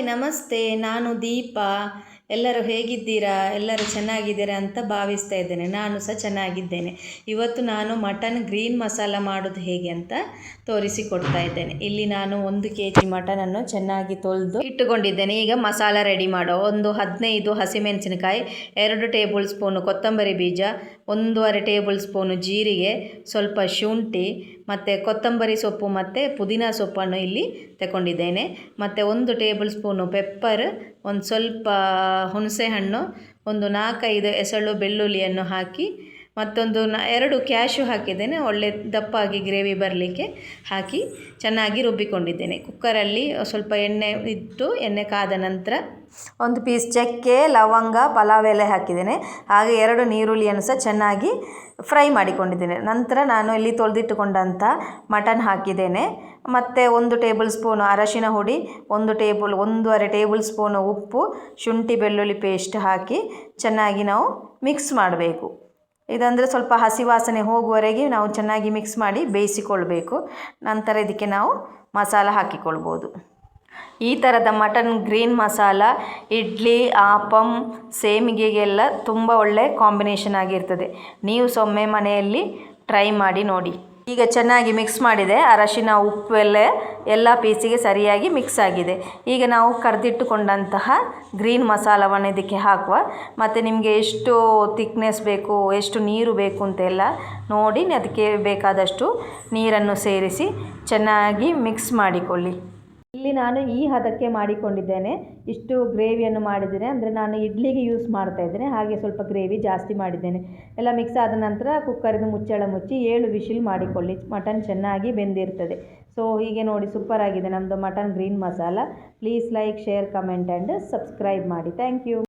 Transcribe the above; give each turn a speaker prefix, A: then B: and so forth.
A: ನಮಸ್ತೆ. ನಾನು ದೀಪಾ. ಎಲ್ಲರೂ ಹೇಗಿದ್ದೀರಾ? ಎಲ್ಲರೂ ಚೆನ್ನಾಗಿದ್ದೀರಾ ಅಂತ ಭಾವಿಸ್ತಾ ಇದ್ದೇನೆ. ನಾನು ಸಹ ಚೆನ್ನಾಗಿದ್ದೇನೆ. ಇವತ್ತು ನಾನು ಮಟನ್ ಗ್ರೀನ್ ಮಸಾಲ ಮಾಡೋದು ಹೇಗೆ ಅಂತ ತೋರಿಸಿಕೊಡ್ತಾ ಇದ್ದೇನೆ. ಇಲ್ಲಿ ನಾನು 1 kg ಮಟನನ್ನು ಚೆನ್ನಾಗಿ ತೊಳೆದು ಇಟ್ಟುಕೊಂಡಿದ್ದೇನೆ. ಈಗ ಮಸಾಲ ರೆಡಿ ಮಾಡೋ. 15 ಹಸಿಮೆಣಸಿನಕಾಯಿ, 2 ಟೇಬಲ್ ಸ್ಪೂನು ಕೊತ್ತಂಬರಿ ಬೀಜ, 1.5 ಟೇಬಲ್ ಸ್ಪೂನು ಜೀರಿಗೆ, ಸ್ವಲ್ಪ ಶುಂಠಿ ಮತ್ತು ಕೊತ್ತಂಬರಿ ಸೊಪ್ಪು ಮತ್ತು ಪುದೀನ ಸೊಪ್ಪನ್ನು ಇಲ್ಲಿ ತಗೊಂಡಿದ್ದೇನೆ. ಮತ್ತು 1 ಟೇಬಲ್ ಸ್ಪೂನು ಪೆಪ್ಪರ್, ಒಂದು ಸ್ವಲ್ಪ ಹುಣಸೆ ಹಣ್ಣು, ಒಂದು 4-5 ಎಸಳು ಬೆಳ್ಳುಳ್ಳಿಯನ್ನು ಹಾಕಿ, ಮತ್ತೊಂದು 2 ಕ್ಯಾಶು ಹಾಕಿದ್ದೇನೆ. ಒಳ್ಳೆ ದಪ್ಪಾಗಿ ಗ್ರೇವಿ ಬರಲಿಕ್ಕೆ ಹಾಕಿ ಚೆನ್ನಾಗಿ ರುಬ್ಬಿಕೊಂಡಿದ್ದೇನೆ. ಕುಕ್ಕರಲ್ಲಿ ಸ್ವಲ್ಪ ಎಣ್ಣೆ ಇಟ್ಟು, ಎಣ್ಣೆ ಕಾದ ನಂತರ 1 ಪೀಸ್ ಚಕ್ಕೆ, ಲವಂಗ, ಪಲಾವ್ ಎಲೆ ಹಾಕಿದ್ದೇನೆ. ಹಾಗೆ 2 ಈರುಳ್ಳಿಯನ್ನು ಸಹ ಚೆನ್ನಾಗಿ ಫ್ರೈ ಮಾಡಿಕೊಂಡಿದ್ದೇನೆ. ನಂತರ ನಾನು ಇಲ್ಲಿ ತೊಳೆದಿಟ್ಟುಕೊಂಡಂಥ ಮಟನ್ ಹಾಕಿದ್ದೇನೆ. ಮತ್ತು 1 ಟೇಬಲ್ ಸ್ಪೂನು ಅರಶಿನ ಹುಡಿ, 1.5 ಟೇಬಲ್ ಸ್ಪೂನು ಉಪ್ಪು, ಶುಂಠಿ ಬೆಳ್ಳುಳ್ಳಿ ಪೇಸ್ಟ್ ಹಾಕಿ ಚೆನ್ನಾಗಿ ನಾವು ಮಿಕ್ಸ್ ಮಾಡಬೇಕು. ಇದಂದರೆ ಸ್ವಲ್ಪ ಹಸಿ ವಾಸನೆ ಹೋಗುವವರೆಗೆ ನಾವು ಚೆನ್ನಾಗಿ ಮಿಕ್ಸ್ ಮಾಡಿ ಬೇಯಿಸಿಕೊಳ್ಬೇಕು. ನಂತರ ಇದಕ್ಕೆ ನಾವು ಮಸಾಲ ಹಾಕಿಕೊಳ್ಬೋದು. ಈ ಥರದ ಮಟನ್ ಗ್ರೀನ್ ಮಸಾಲ ಇಡ್ಲಿ, ಆಪಂ, ಸೇಮಿಗೆಗೆಲ್ಲ ತುಂಬ ಒಳ್ಳೆ ಕಾಂಬಿನೇಷನ್ ಆಗಿರ್ತದೆ. ನೀವು ಸೊಮ್ಮೆ ಮನೆಯಲ್ಲಿ ಟ್ರೈ ಮಾಡಿ ನೋಡಿ. ಈಗ ಚೆನ್ನಾಗಿ ಮಿಕ್ಸ್ ಮಾಡಿದೆ. ಅರಶಿನ, ಉಪ್ಪು ಎಲ್ಲ ಪೀಸಿಗೆ ಸರಿಯಾಗಿ ಮಿಕ್ಸ್ ಆಗಿದೆ. ಈಗ ನಾವು ಕರೆದಿಟ್ಟುಕೊಂಡಂತಹ ಗ್ರೀನ್ ಮಸಾಲವನ್ನು ಇದಕ್ಕೆ ಹಾಕುವ. ಮತ್ತು ನಿಮಗೆ ಎಷ್ಟು ತಿಕ್ನೆಸ್ ಬೇಕು, ಎಷ್ಟು ನೀರು ಬೇಕು ಅಂತೆಲ್ಲ ನೋಡಿ ಅದಕ್ಕೆ ಬೇಕಾದಷ್ಟು ನೀರನ್ನು ಸೇರಿಸಿ ಚೆನ್ನಾಗಿ ಮಿಕ್ಸ್ ಮಾಡಿಕೊಳ್ಳಿ. ಇಲ್ಲಿ ನಾನು ಈ ಹದಕ್ಕೆ ಮಾಡಿಕೊಂಡಿದ್ದೇನೆ. ಇಷ್ಟು ಗ್ರೇವಿಯನ್ನು ಮಾಡಿದ್ದೇನೆ, ಅಂದರೆ ನಾನು ಇಡ್ಲಿಗೆ ಯೂಸ್ ಮಾಡ್ತಾ ಇದ್ದೇನೆ. ಹಾಗೆ ಸ್ವಲ್ಪ ಗ್ರೇವಿ ಜಾಸ್ತಿ ಮಾಡಿದ್ದೇನೆ. ಎಲ್ಲ ಮಿಕ್ಸ್ ಆದ ನಂತರ ಕುಕ್ಕರಿನ ಮುಚ್ಚಳ ಮುಚ್ಚಿ 7 ವಿಶಿಲ್ ಮಾಡಿಕೊಳ್ಳಿ. ಮಟನ್ ಚೆನ್ನಾಗಿ ಬೆಂದಿರ್ತದೆ. ಸೊ ಹೀಗೆ ನೋಡಿ, ಸೂಪರ್ ಆಗಿದೆ ನಮ್ಮದು mutton green masala. Please like, share, comment and subscribe ಮಾಡಿ. Thank you.